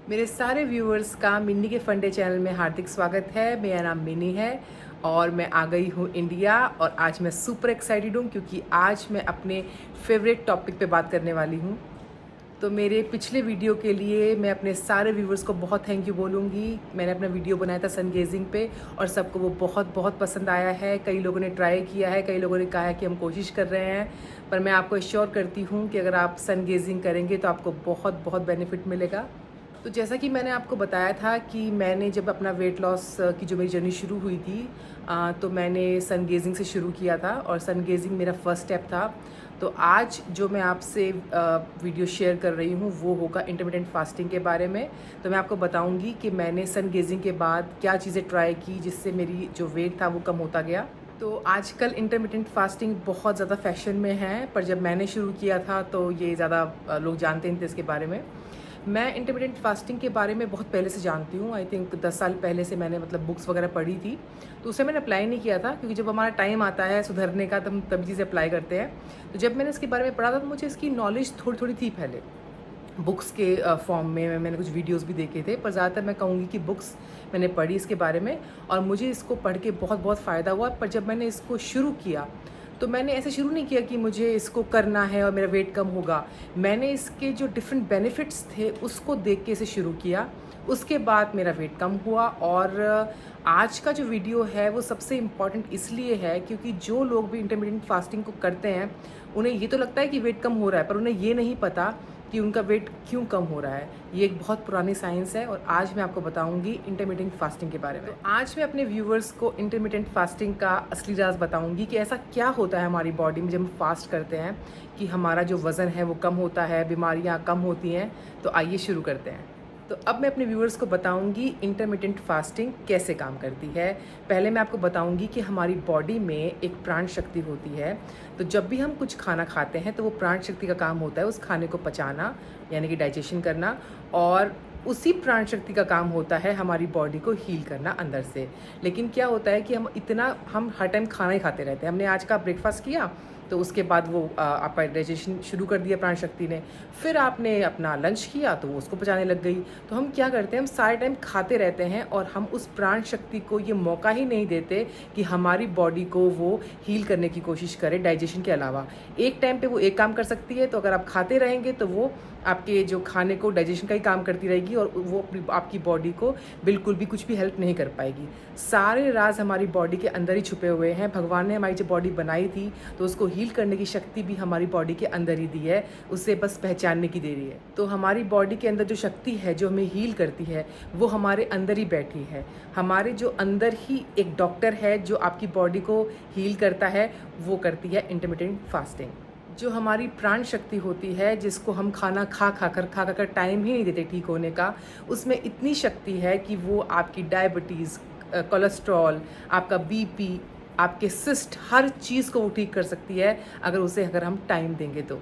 मेरे सारे व्यूअर्स का मिन्नी के फंडे चैनल में हार्दिक स्वागत है। मेरा नाम मिन्नी है और मैं आ गई हूँ इंडिया और आज मैं सुपर एक्साइटेड हूँ क्योंकि आज मैं अपने फेवरेट टॉपिक पे बात करने वाली हूँ। तो मेरे पिछले वीडियो के लिए मैं अपने सारे व्यूवर्स को बहुत थैंक यू बोलूँगी। मैंने अपना वीडियो बनाया था सन गेजिंग पे और सबको वो बहुत बहुत पसंद आया है। कई लोगों ने ट्राई किया है, कई लोगों ने कहा है कि हम कोशिश कर रहे हैं, पर मैं आपको एश्योर करती हूँ कि अगर आप सन गेजिंग करेंगे तो आपको बहुत बहुत बेनिफिट मिलेगा। तो जैसा कि मैंने आपको बताया था कि मैंने जब अपना वेट लॉस की जो मेरी जर्नी शुरू हुई थी तो मैंने सन गेजिंग से शुरू किया था और सन गेजिंग मेरा फर्स्ट स्टेप था। तो आज जो मैं आपसे वीडियो शेयर कर रही हूँ वो होगा इंटरमिटेंट फास्टिंग के बारे में। तो मैं आपको बताऊँगी कि मैंने सन गेजिंग के बाद क्या चीज़ें ट्राई की जिससे मेरी जो वेट था वो कम होता गया। तो आजकल इंटरमिटेंट फास्टिंग बहुत ज़्यादा फैशन में है, पर जब मैंने शुरू किया था तो ये ज़्यादा लोग जानते नहीं थे इसके बारे में। मैं इंटरमिटेंट फास्टिंग के बारे में बहुत पहले से जानती हूँ। आई थिंक 10 साल पहले से मैंने बुक्स वगैरह पढ़ी थी, तो उसे मैंने अप्लाई नहीं किया था क्योंकि जब हमारा टाइम आता है सुधरने का तब हम तभी चीज़ें अप्लाई करते हैं। तो जब मैंने इसके बारे में पढ़ा था तो मुझे इसकी नॉलेज थोड़ी थोड़ी थी पहले। बुक्स के फॉर्म में मैंने कुछ वीडियोस भी देखे थे, पर ज़्यादातर मैं कहूँगी कि बुक्स मैंने पढ़ी इसके बारे में और मुझे इसको पढ़ के बहुत बहुत फ़ायदा हुआ। पर जब मैंने इसको शुरू किया तो मैंने ऐसे शुरू नहीं किया कि मुझे इसको करना है और मेरा वेट कम होगा। मैंने इसके जो डिफरेंट बेनिफिट्स थे उसको देख के इसे शुरू किया। उसके बाद मेरा वेट कम हुआ और आज का जो वीडियो है वो सबसे इम्पॉर्टेंट इसलिए है क्योंकि जो लोग भी इंटरमिटेंट फास्टिंग को करते हैं उन्हें ये तो लगता है कि वेट कम हो रहा है, पर उन्हें ये नहीं पता कि उनका वेट क्यों कम हो रहा है। ये एक बहुत पुरानी साइंस है और आज मैं आपको बताऊंगी इंटरमिटेंट फास्टिंग के बारे में। तो आज मैं अपने व्यूवर्स को इंटरमिटेंट फास्टिंग का असली राज बताऊंगी कि ऐसा क्या होता है हमारी बॉडी में जब हम फास्ट करते हैं कि हमारा जो वज़न है वो कम होता है, बीमारियां कम होती हैं। तो आइए शुरू करते हैं। तो अब मैं अपने व्यूअर्स को बताऊंगी इंटरमिटेंट फास्टिंग कैसे काम करती है। पहले मैं आपको बताऊंगी कि हमारी बॉडी में एक प्राण शक्ति होती है। तो जब भी हम कुछ खाना खाते हैं तो वो प्राण शक्ति का काम होता है उस खाने को पचाना, यानी कि डाइजेशन करना, और उसी प्राण शक्ति का काम होता है हमारी बॉडी को हील करना अंदर से। लेकिन क्या होता है कि हम हर टाइम खाना ही खाते रहते हैं। हमने आज का ब्रेकफास्ट किया तो उसके बाद वो आपका डाइजेशन शुरू कर दिया प्राण शक्ति ने। फिर आपने अपना लंच किया तो वो उसको पचाने लग गई। तो हम क्या करते हैं, हम सारे टाइम खाते रहते हैं और हम उस प्राण शक्ति को ये मौका ही नहीं देते कि हमारी बॉडी को वो हील करने की कोशिश करे डाइजेशन के अलावा। एक टाइम पे वो एक काम कर सकती है, तो अगर आप खाते रहेंगे तो वो आपके जो खाने को डाइजेशन का ही काम करती रहेगी और वो आपकी बॉडी को बिल्कुल भी कुछ भी हेल्प नहीं कर पाएगी। सारे राज हमारी बॉडी के अंदर ही छुपे हुए हैं। भगवान ने हमारी जो बॉडी बनाई थी तो उसको हील करने की शक्ति भी हमारी बॉडी के अंदर ही दी है, उसे बस पहचानने की देरी है। तो हमारी बॉडी के अंदर जो शक्ति है जो हमें हील करती है वो हमारे अंदर ही बैठी है। हमारे जो अंदर ही एक डॉक्टर है जो आपकी बॉडी को हील करता है, वो करती है इंटरमिटेंट फास्टिंग। जो हमारी प्राण शक्ति होती है जिसको हम खाना खा कर टाइम ही नहीं देते ठीक होने का, उसमें इतनी शक्ति है कि वो आपकी डायबिटीज़, कोलेस्ट्रॉल, आपका बीपी, आपके सिस्ट, हर चीज़ को वो ठीक कर सकती है अगर हम टाइम देंगे तो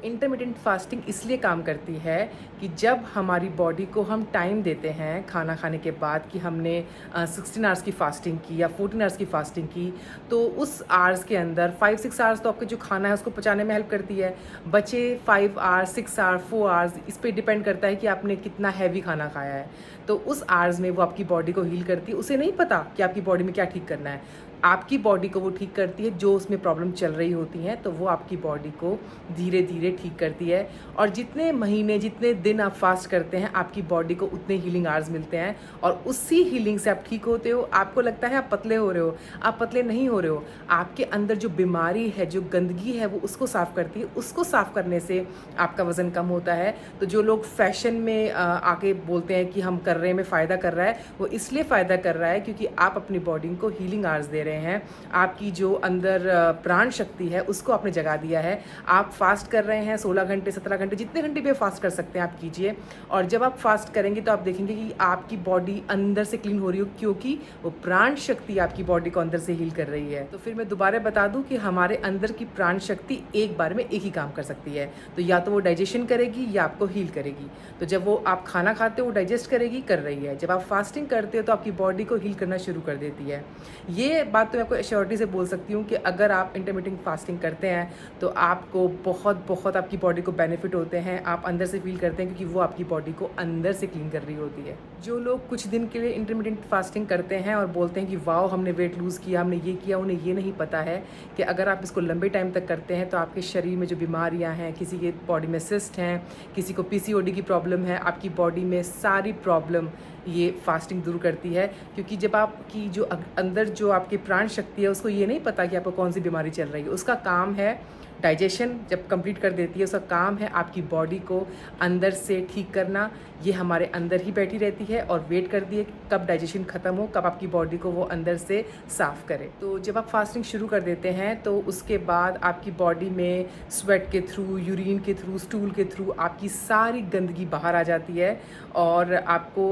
इंटरमिटेंट फास्टिंग इसलिए काम करती है कि जब हमारी बॉडी को हम टाइम देते हैं खाना खाने के बाद कि हमने 16 आवर्स की फास्टिंग की या 14 आवर्स की फास्टिंग की, तो उस आवर्स के अंदर 5-6 आवर्स तो आपका जो खाना है उसको पचाने में हेल्प करती है। बचे 5 आवर्स, 6 आवर्स, 4 आवर्स, इस पर डिपेंड करता है कि आपने कितना हैवी खाना खाया है। तो उस आवर्स में वो आपकी बॉडी को हील करती है। उसे नहीं पता कि आपकी बॉडी में क्या ठीक करना है। आपकी बॉडी को वो ठीक करती है, जो उसमें प्रॉब्लम चल रही होती हैं तो वो आपकी बॉडी को धीरे धीरे ठीक करती है। और जितने महीने, जितने दिन आप फास्ट करते हैं आपकी बॉडी को उतने हीलिंग आवर्स मिलते हैं और उसी हीलिंग से आप ठीक होते हो। आपको लगता है आप पतले हो रहे हो, आप पतले नहीं हो रहे हो। आपके अंदर जो बीमारी है, जो गंदगी है, वो उसको साफ़ करती है। उसको साफ़ करने से आपका वज़न कम होता है। तो जो लोग फैशन में आके बोलते हैं कि हम कर रहे हैं, हमें फ़ायदा कर रहा है, वो इसलिए फ़ायदा कर रहा है क्योंकि आप अपनी बॉडी को हीलिंग आवर्स दे रहे हैं। आपकी जो अंदर प्राण शक्ति है उसको आपने जगा दिया है। आप फास्ट कर रहे हैं 16 घंटे, 17 घंटे, जितने घंटे भी फास्ट कर सकते हैं आप कीजिए। और जब आप फास्ट करेंगे तो आप देखेंगे कि आपकी बॉडी अंदर से क्लीन हो रही हो क्योंकि वो प्राण शक्ति आपकी बॉडी को अंदर से हील कर रही है। तो फिर मैं दोबारा बता दूं कि हमारे अंदर की प्राण शक्ति एक बार में एक ही काम कर सकती है। तो या तो वो डाइजेशन करेगी या आपको हील करेगी। तो जब वो आप खाना खाते हो वो डाइजेस्ट करेगी, कर रही है। जब आप फास्टिंग करते हो तो आपकी बॉडी को हील करना शुरू कर देती है। ये बात बात तो मैं आपको एश्योरिटी से बोल सकती हूँ कि अगर आप इंटरमिटेंट फास्टिंग करते हैं तो आपको बहुत बहुत आपकी बॉडी को बेनिफिट होते हैं, आप अंदर से फील करते हैं, क्योंकि वो आपकी बॉडी को अंदर से क्लीन कर रही होती है। जो लोग कुछ दिन के लिए इंटरमिटेंट फास्टिंग करते हैं और बोलते हैं कि वाओ हमने वेट लूज़ किया, हमने ये किया, उन्हें ये नहीं पता है कि अगर आप इसको लंबे टाइम तक करते हैं तो आपके शरीर में जो बीमारियां हैं, किसी के बॉडी में सिस्ट हैं, किसी को पीसीओडी की प्रॉब्लम है, आपकी बॉडी में सारी प्रॉब्लम ये फास्टिंग दूर करती है। क्योंकि जब आपकी जो अंदर जो आपकी प्राण शक्ति है उसको ये नहीं पता कि आपको कौन सी बीमारी चल रही है, उसका काम है डाइजेशन जब कंप्लीट कर देती है, उसका काम है आपकी बॉडी को अंदर से ठीक करना। ये हमारे अंदर ही बैठी रहती है और वेट करती है कब डाइजेशन ख़त्म हो, कब आपकी बॉडी को वो अंदर से साफ़ करे। तो जब आप फास्टिंग शुरू कर देते हैं तो उसके बाद आपकी बॉडी में स्वेट के थ्रू, यूरिन के थ्रू, स्टूल के थ्रू आपकी सारी गंदगी बाहर आ जाती है और आपको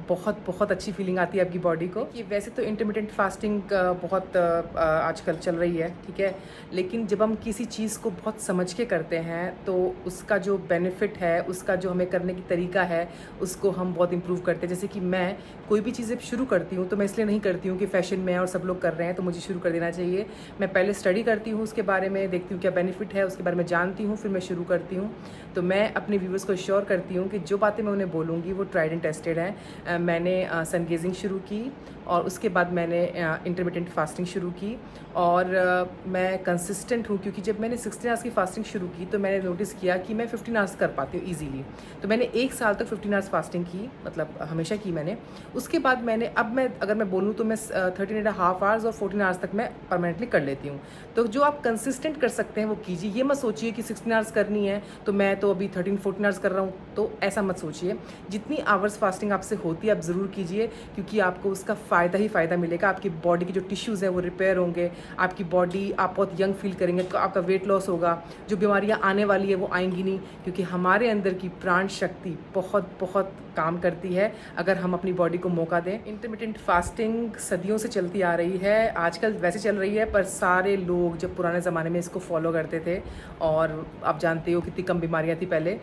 बहुत बहुत अच्छी फीलिंग आती है आपकी बॉडी को। कि वैसे तो इंटरमिटेंट फास्टिंग बहुत आजकल चल रही है, ठीक है, लेकिन जब हम किसी चीज़ को बहुत समझ के करते हैं तो उसका जो बेनिफिट है, उसका जो हमें करने की तरीका है, उसको हम बहुत इम्प्रूव करते हैं। जैसे कि मैं कोई भी चीज़ें शुरू करती हूँ तो मैं इसलिए नहीं करती हूँ कि फ़ैशन में और सब लोग कर रहे हैं तो मुझे शुरू कर देना चाहिए। मैं पहले स्टडी करती हूँ, उसके बारे में देखती हूँ क्या बेनिफिट है, उसके बारे में जानती हूँ, फिर मैं शुरू करती हूँ। तो मैं अपने व्यूवर्स को श्योर करती हूँ कि जो बातें मैं उन्हें बोलूँगी वो ट्राइड एंड टेस्टेड हैं। मैंने सन गेजिंग शुरू की और उसके बाद मैंने इंटरमिटेंट फास्टिंग शुरू की और मैं कंसिस्टेंट हूँ, क्योंकि जब मैंने 16 आवर्स की फास्टिंग शुरू की तो मैंने नोटिस किया कि मैं 15 आवर्स कर पाती हूँ ईजीली। तो मैंने 1 साल तक 15 आवर्स फास्टिंग की, मतलब हमेशा की मैंने। उसके बाद मैंने अगर मैं बोलूँ तो मैं 13.5 आवर्स और 14 आवर्स तक मैं परमानेंटली कर लेती हूँ। तो जो आप कंसिस्टेंट कर सकते हैं वो कीजिए। ये मत सोचिए कि 16 आवर्स करनी है तो मैं तो अभी 13-14 आवर्स कर रहा हूँ, तो ऐसा मत सोचिए। जितनी आवर्स फास्टिंग आपसे होती है आप ज़रूर कीजिए, क्योंकि आपको उसका फ़ायदा ही फ़ायदा मिलेगा। आपकी बॉडी के जो टिश्यूज़ हैं वो रिपेयर होंगे, आपकी बॉडी, आप बहुत यंग फील करेंगे, आपका वेट लॉस होगा, जो बीमारियां आने वाली है वो आएंगी नहीं, क्योंकि हमारे अंदर की प्राण शक्ति बहुत बहुत काम करती है अगर हम अपनी बॉडी को मौका दें। इंटरमिटेंट फास्टिंग सदियों से चलती आ रही है, आजकल वैसे चल रही है, पर सारे लोग जब पुराने ज़माने में इसको फॉलो करते थे और आप जानते हो कितनी कम बीमारियां थी पहले।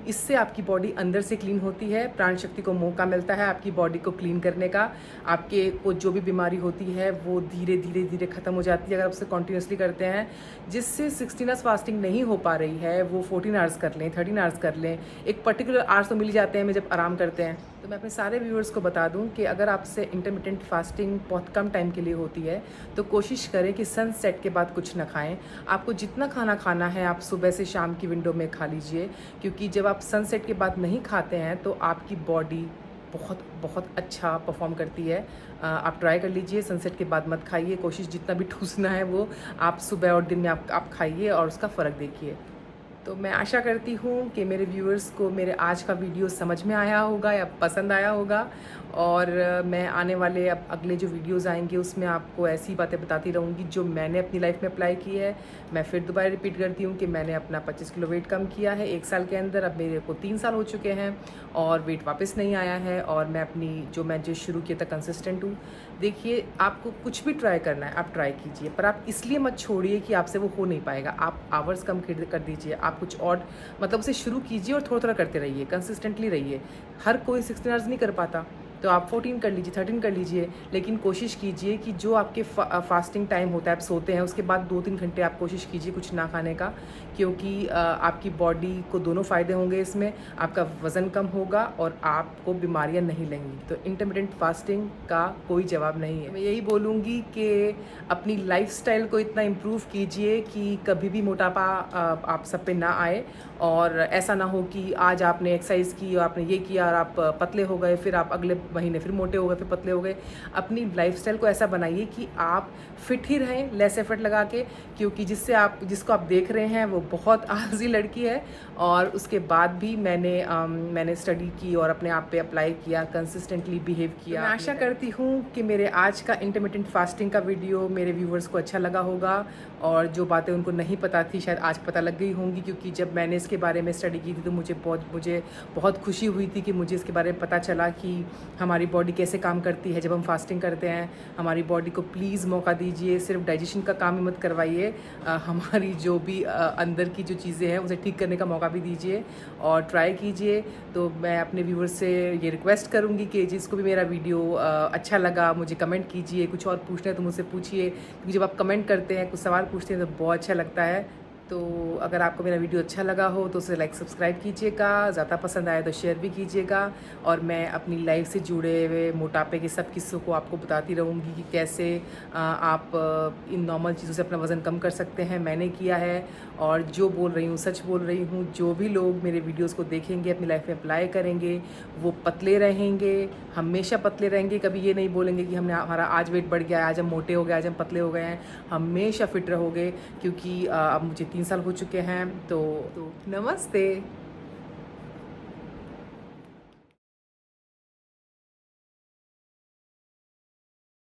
इससे आपकी बॉडी अंदर से क्लीन होती है, प्राण शक्ति को मौका मिलता है आपकी बॉडी को क्लीन करने का। आपके को जो भी बीमारी होती है वो धीरे धीरे धीरे ख़त्म हो जाती है अगर आप उसे कॉन्टीन्यूसली करते हैं। जिससे 16 आवर्स फास्टिंग नहीं हो पा रही है वो 14 आवर्स कर लें, 13 आवर्स कर लें, एक पर्टिकुलर आवर्स तो मिल जाते हैं हमें जब आराम करते हैं। तो मैं अपने सारे व्यूअर्स को बता दूं कि अगर आपसे इंटरमिटेंट फास्टिंग बहुत कम टाइम के लिए होती है तो कोशिश करें कि सनसेट के बाद कुछ ना खाएं। आपको जितना खाना खाना है आप सुबह से शाम की विंडो में खा लीजिए, क्योंकि जब आप सनसेट के बाद नहीं खाते हैं तो आपकी बॉडी बहुत बहुत अच्छा परफॉर्म करती है। आप ट्राई कर लीजिए, सनसेट के बाद मत खाइए, कोशिश जितना भी ठूसना है वो आप सुबह और दिन में आप खाइए और उसका फ़र्क देखिए। तो मैं आशा करती हूँ कि मेरे व्यूअर्स को मेरे आज का वीडियो समझ में आया होगा या पसंद आया होगा, और मैं आने वाले अब अगले जो वीडियोज़ आएंगे उसमें आपको ऐसी बातें बताती रहूँगी जो मैंने अपनी लाइफ में अप्लाई की है। मैं फिर दोबारा रिपीट करती हूँ कि मैंने अपना 25 किलो वेट कम किया है 1 साल के अंदर। अब मेरे को 3 साल हो चुके हैं और वेट वापस नहीं आया है, और मैं जो शुरू किया था कंसिस्टेंट हूँ। देखिए, आपको कुछ भी ट्राई करना है आप ट्राई कीजिए, पर आप इसलिए मत छोड़िए कि आपसे वो हो नहीं पाएगा। आप आवर्स कम कर दीजिए, आप कुछ और मतलब उसे शुरू कीजिए और थोड़ा थोड़ा करते रहिए, कंसिस्टेंटली रहिए। हर कोई 16 आवर्स नहीं कर पाता, तो आप 14 कर लीजिए, 13 कर लीजिए, लेकिन कोशिश कीजिए कि जो आपके फास्टिंग टाइम होता है, आप सोते हैं उसके बाद 2-3 घंटे आप कोशिश कीजिए कुछ ना खाने का, क्योंकि आपकी बॉडी को दोनों फ़ायदे होंगे इसमें। आपका वज़न कम होगा और आपको बीमारियां नहीं लगेंगी। तो इंटरमिटेंट फास्टिंग का कोई जवाब नहीं है। मैं यही बोलूँगी कि अपनी लाइफस्टाइल को इतना इम्प्रूव कीजिए कि कभी भी मोटापा आप सब पे ना आए, और ऐसा ना हो कि आज आपने एक्सरसाइज की और आपने ये किया और आप पतले हो गए, फिर आप अगले महीने फिर मोटे हो गए, फिर पतले हो गए। अपनी लाइफस्टाइल को ऐसा बनाइए कि आप फिट ही रहें, लेस एफर्ट लगा के, क्योंकि जिसको आप देख रहे हैं वो बहुत आलसी लड़की है। और उसके बाद भी मैंने स्टडी की और अपने आप पे अप्लाई किया, कंसिस्टेंटली बिहेव किया। मैं आशा करती हूँ कि मेरे आज का इंटरमिटेंट फास्टिंग का वीडियो मेरे व्यूवर्स को अच्छा लगा होगा, और जो बातें उनको नहीं पता थी शायद आज पता लग गई होंगी, क्योंकि जब मैंने इसके बारे में स्टडी की थी तो मुझे बहुत खुशी हुई थी कि मुझे इसके बारे में पता चला कि हमारी बॉडी कैसे काम करती है जब हम फास्टिंग करते हैं। हमारी बॉडी को प्लीज़ मौका दीजिए, सिर्फ डाइजेशन का काम ही मत करवाइए, हमारी जो भी अंदर की जो चीज़ें हैं उसे ठीक करने का मौका भी दीजिए और ट्राई कीजिए। तो मैं अपने व्यूवर्स से ये रिक्वेस्ट करूँगी कि जिसको भी मेरा वीडियो अच्छा लगा मुझे कमेंट कीजिए, कुछ और पूछना है तो मुझसे पूछिए, क्योंकि जब आप कमेंट करते हैं, कुछ सवाल पूछते हैं तो बहुत अच्छा लगता है। तो अगर आपको मेरा वीडियो अच्छा लगा हो तो उसे लाइक सब्सक्राइब कीजिएगा, ज़्यादा पसंद आए तो शेयर भी कीजिएगा। और मैं अपनी लाइफ से जुड़े हुए मोटापे के सब किस्सों को आपको बताती रहूँगी कि कैसे आप इन नॉर्मल चीज़ों से अपना वज़न कम कर सकते हैं। मैंने किया है और जो बोल रही हूँ सच बोल रही हूँ। जो भी लोग मेरे वीडियोस को देखेंगे, अपनी लाइफ में अप्लाई करेंगे, वो पतले रहेंगे, हमेशा पतले रहेंगे। कभी ये नहीं बोलेंगे कि हमारा आज वेट बढ़ गया है, आज हम मोटे हो गए, आज हम पतले हो गए हैं। हमेशा फिट रहोगे, क्योंकि अब मुझे 3 साल हो चुके हैं। तो नमस्ते।